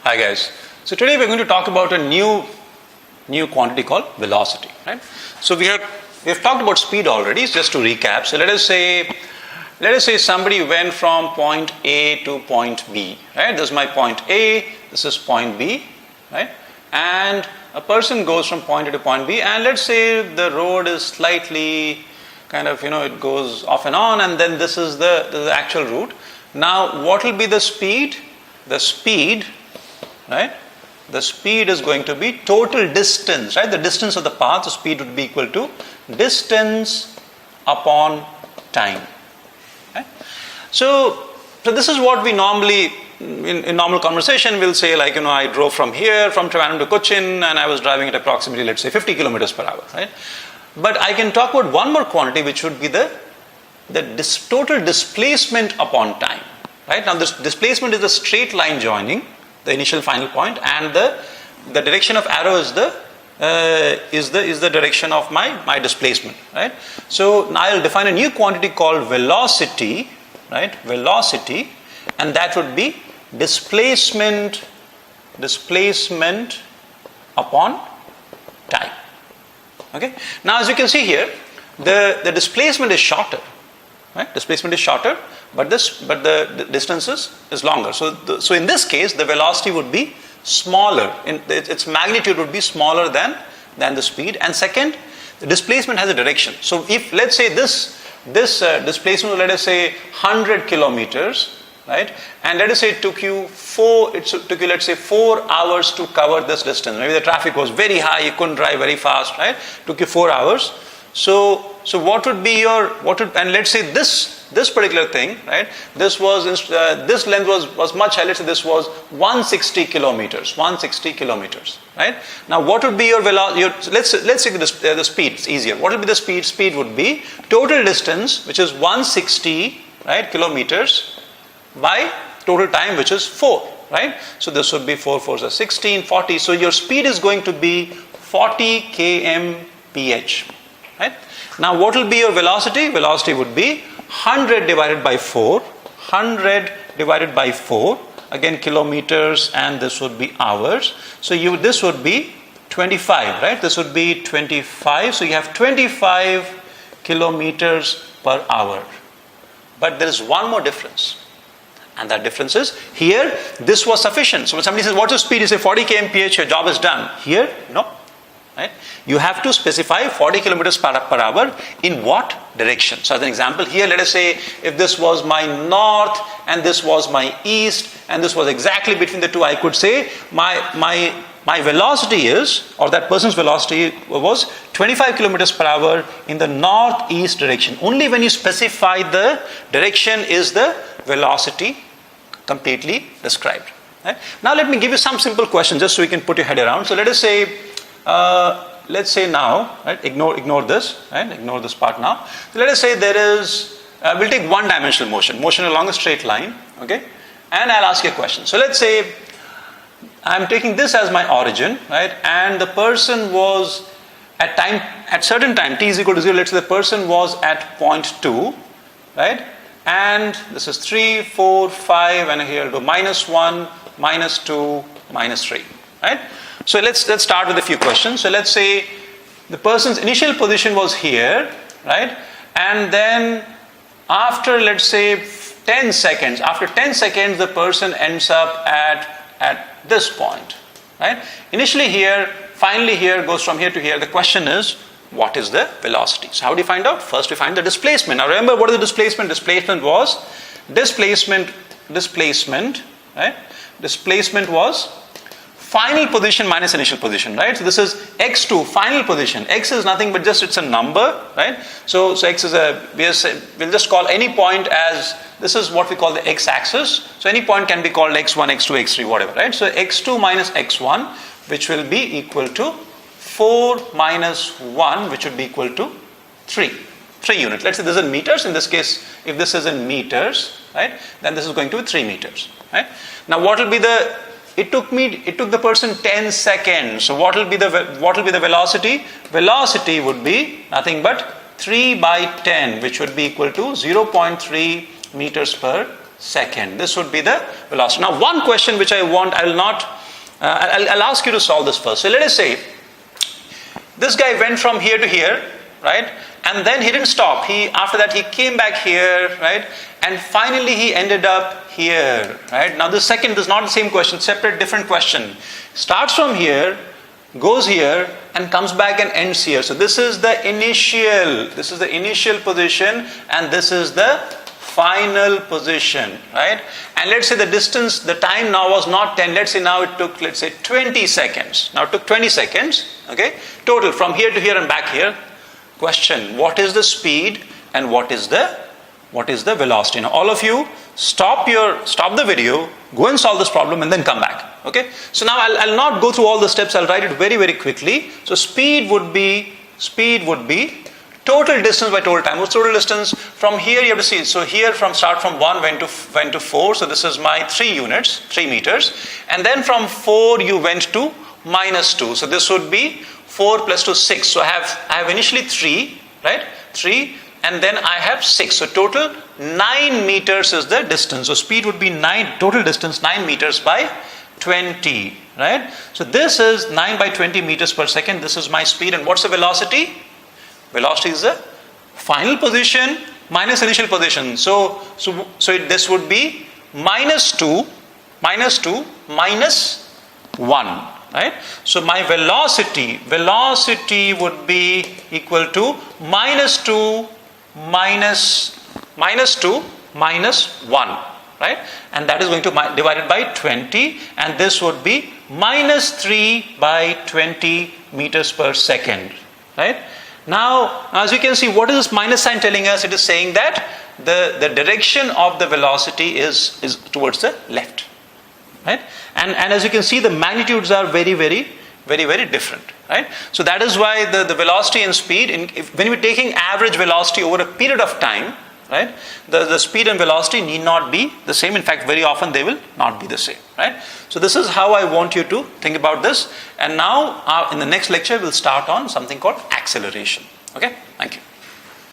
Hi guys. So today we're going to talk about a new quantity called velocity, right? So we have talked about speed already. Just to recap, so let us say somebody went from point A to point B, right? This is my point A, this is point B, right? And a person goes from point A to point B, and let's say the road is slightly kind of, it goes off and on, and then this is the actual route. Now what will be the speed? The speed, right? The speed is going to be total distance, right? The distance of the path, the speed would be equal to distance upon time. Right? So this is what we normally, in normal conversation, we'll say, like, I drove from here, from Trivandrum to Cochin, and I was driving at approximately, let's say, 50 kilometers per hour, right? But I can talk about one more quantity, which would be the total displacement upon time, right? Now, this displacement is the straight line joining the initial final point, and the direction of arrow is the direction of my displacement, right? So now I'll define a new quantity called velocity, right? Velocity, and that would be displacement upon time. Okay. Now, as you can see here, the displacement is shorter, right? Displacement is shorter, but the distance is longer. So in this case, the velocity would be smaller. Its magnitude would be smaller than the speed. And second, the displacement has a direction. So if, let's say, this displacement, let us say 100 kilometers, right? And let us say it took you, let's say 4 hours to cover this distance. Maybe the traffic was very high, you couldn't drive very fast, right? Took you 4 hours. So what would be and let's say this particular thing, right? This length was much higher. Let's say this was 160 kilometers, right? Now what would be your velocity? Let's take the speed. It's easier. What would be the speed? Speed would be total distance, which is 160, right, kilometers, by total time, which is 4, right? So this would be 4 4s are 16, 40. So your speed is going to be 40 km/h. Right? Now what will be your velocity? Velocity would be 100 divided by 4, again kilometers, and this would be hours. So this would be 25, right? This would be 25. So you have 25 kilometers per hour. But there is one more difference. And that difference is, here this was sufficient. So when somebody says, what's your speed? You say 40 km/h, your job is done. Here, no. Right? You have to specify 40 kilometers per hour in what direction. So as an example, here let us say if this was my north and this was my east and this was exactly between the two, I could say my velocity is, or that person's velocity was 25 kilometers per hour in the northeast direction. Only when you specify the direction is the velocity completely described. Right? Now let me give you some simple questions just so you can put your head around. So let us say, let's say now, right? Ignore this, right? Ignore this part now. So let us say there is, we'll take one-dimensional motion along a straight line, okay? And I'll ask you a question. So let's say I'm taking this as my origin, right? And the person was at certain time, t is equal to 0. Let's say the person was at point 2, right? And this is 3, 4, 5, and here to -1, -2, -3, right? So let's start with a few questions. So let's say the person's initial position was here, right? And then after, let's say, 10 seconds, the person ends up at this point, right? Initially here, finally here, goes from here to here. The question is, what is the velocity? So how do you find out? First we find the displacement. Now remember, what is the displacement? Displacement was right? Displacement was final position minus initial position, right? So this is x2, final position. X is nothing but just, it's a number, right? So x is we'll just call any point as, this is what we call the x-axis. So any point can be called x1, x2, x3, whatever, right? So x2 minus x1, which will be equal to 4 minus 1, which would be equal to 3 units. Let's say this is in meters. In this case, if this is in meters, right, then this is going to be 3 meters, right? Now what will be it took the person 10 seconds. So what will be the velocity? Velocity would be nothing but 3 by 10, which would be equal to 0.3 meters per second. This would be the velocity. Now one question which I will not I'll ask you to solve this first. So let us say this guy went from here to here, right? And then he didn't stop. After that he came back here, right? And finally he ended up here, right? Now this is not the same question, separate, different question. Starts from here, goes here, and comes back and ends here. So this is the initial position, and this is the final position, right? And let's say the time now was not 10, let's say now it took, 20 seconds. Now it took 20 seconds, okay? Total from here to here and back here. Question, what is the speed and what is the velocity? Now all of you, stop the video, go and solve this problem and then come back, okay? So now I'll not go through all the steps, I'll write it very, very quickly. So speed would be total distance by total time. What's total distance? From here you have to see. So here start from 1 went to 4. So this is my 3 meters. And then from 4 you went to -2. So this would be 4 plus 2, 6. So I have initially 3, right? 3, and then I have 6. So total 9 meters is the distance. So speed would be total distance 9 meters by 20, right? So this is 9 by 20 meters per second. This is my speed. And what's the velocity? Velocity is the final position minus initial position. So this would be -2 minus 1, right? So my velocity would be equal to -2 minus 1, right? And that is going to divided by 20, and this would be -3 by 20 meters per second, right? Now, as you can see, what is this minus sign telling us? It is saying that the direction of the velocity is towards the left, right? And as you can see, the magnitudes are very, very, very, very different, right? So that is why the velocity and speed, when we're taking average velocity over a period of time, right? The speed and velocity need not be the same. In fact, very often they will not be the same, right? So this is how I want you to think about this. And now in the next lecture, we'll start on something called acceleration. Okay? Thank you.